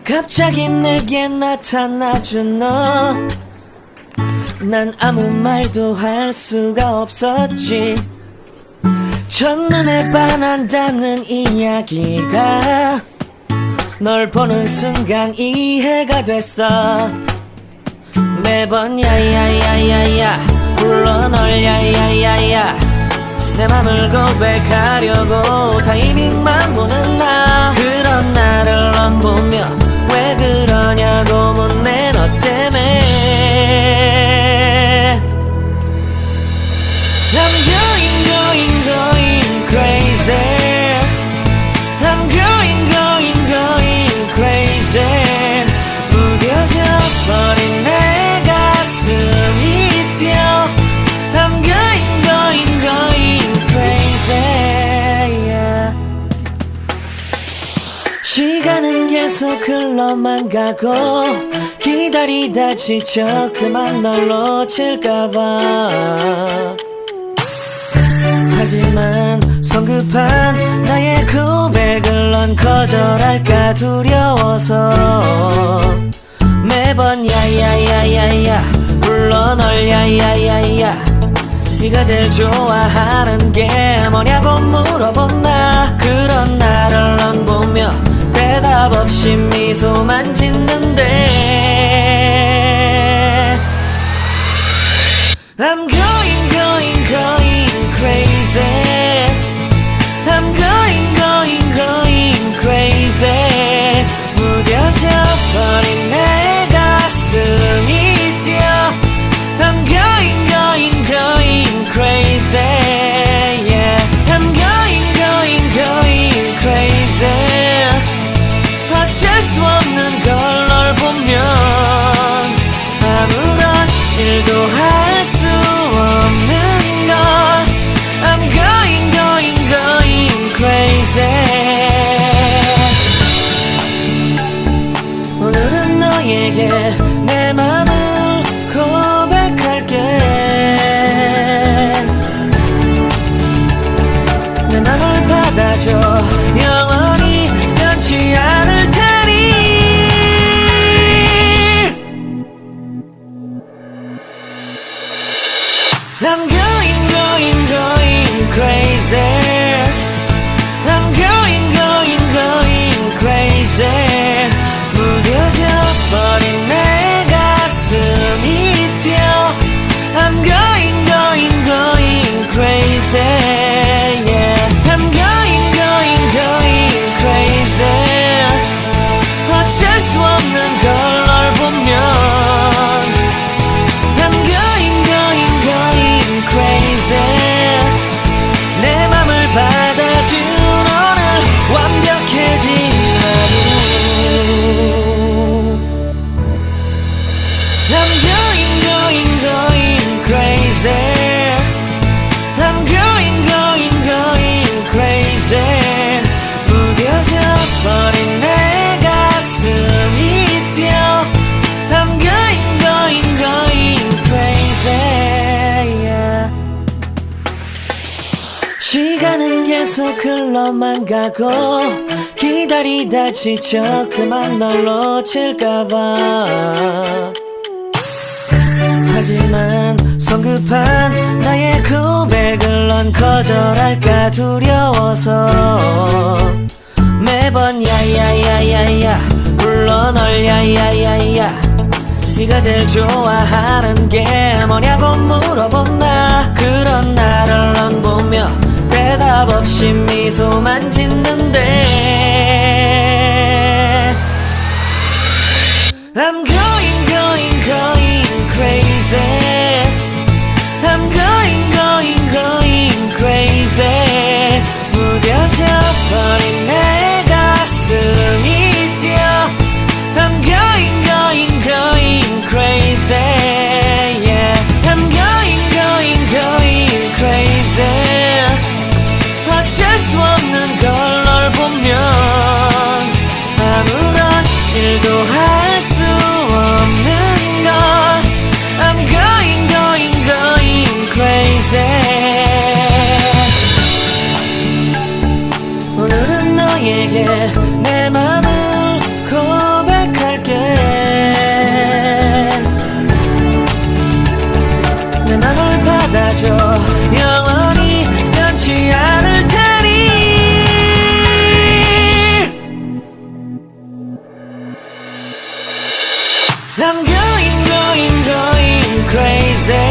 갑자기 내게 나타나준 너, 난 아무 말도 할 수가 없었지. 첫눈에 반한다는 이야기가 널 보는 순간 이해가 됐어. 매번 야야야야야 불러 널 야야야야, 내 맘을 고백하려고 타이밍만 보는 나. 그런 나를 넌 보며 왜 그러냐고 묻네. 너 때문에 I'm going crazy. I'm going crazy. 무뎌져 버린 내 가슴이 뛰어. I'm going crazy, yeah. 시간은 계속 흘러만 가고 기다리다 지쳐 그만 널 놓칠까봐. 하지만 성급한 나의 고백을 넌 거절할까 두려워서 매번 야야야야야 불러 널 야야야야. 네가 제일 좋아하는 게 뭐냐고 물어본 나. 그런 나를 넌 보며 대답 없이 미소만 짓는데 I'm going crazy. I'm going crazy. 무뎌져 버린 내 가슴이 뛰어. I'm going crazy, yeah. I'm going crazy. 어쩔 수 없는 걸 널 보면 아무런 일도 할 수 없는 걸. I'm going crazy. 오늘은 너에게 내 맘을 고백할게. 내 맘을 받아줘. 영원히 변치 않을 테니. I'm going crazy. I'm going crazy. 무뎌져 버린 내 가슴이 뛰어. I'm going crazy, yeah. I'm going crazy. 어쩔 수 없는 걸 널 보면 I'm going crazy. 내 맘을 받아준 오늘 완벽해진 하루. I'm going crazy. I'm going crazy. 무뎌져 버린 내 가슴이 뛰어. I'm going crazy, yeah. 시간은 계속 흘러만 가고 기다리다 지쳐 그만 널 놓칠까봐. 하지만 성급한 나의 고백을 넌 거절할까 두려워서 매번 야야야야야 불러 널 야야야야. 네가 제일 좋아하는 게 뭐냐고 물어본 나. 그런 나를 넌 보며 대답 없이 미소만 짓는데 I'm going crazy. I'm going crazy. 무뎌져 버린 내 가슴이 뛰어. I'm going crazy, yeah. I'm going crazy. 어쩔 수 없는 걸 널 보면 아무런 일도 할 수 없는 걸. I'm going crazy. 오늘은 너에게 내 맘을 고백 I'm going crazy.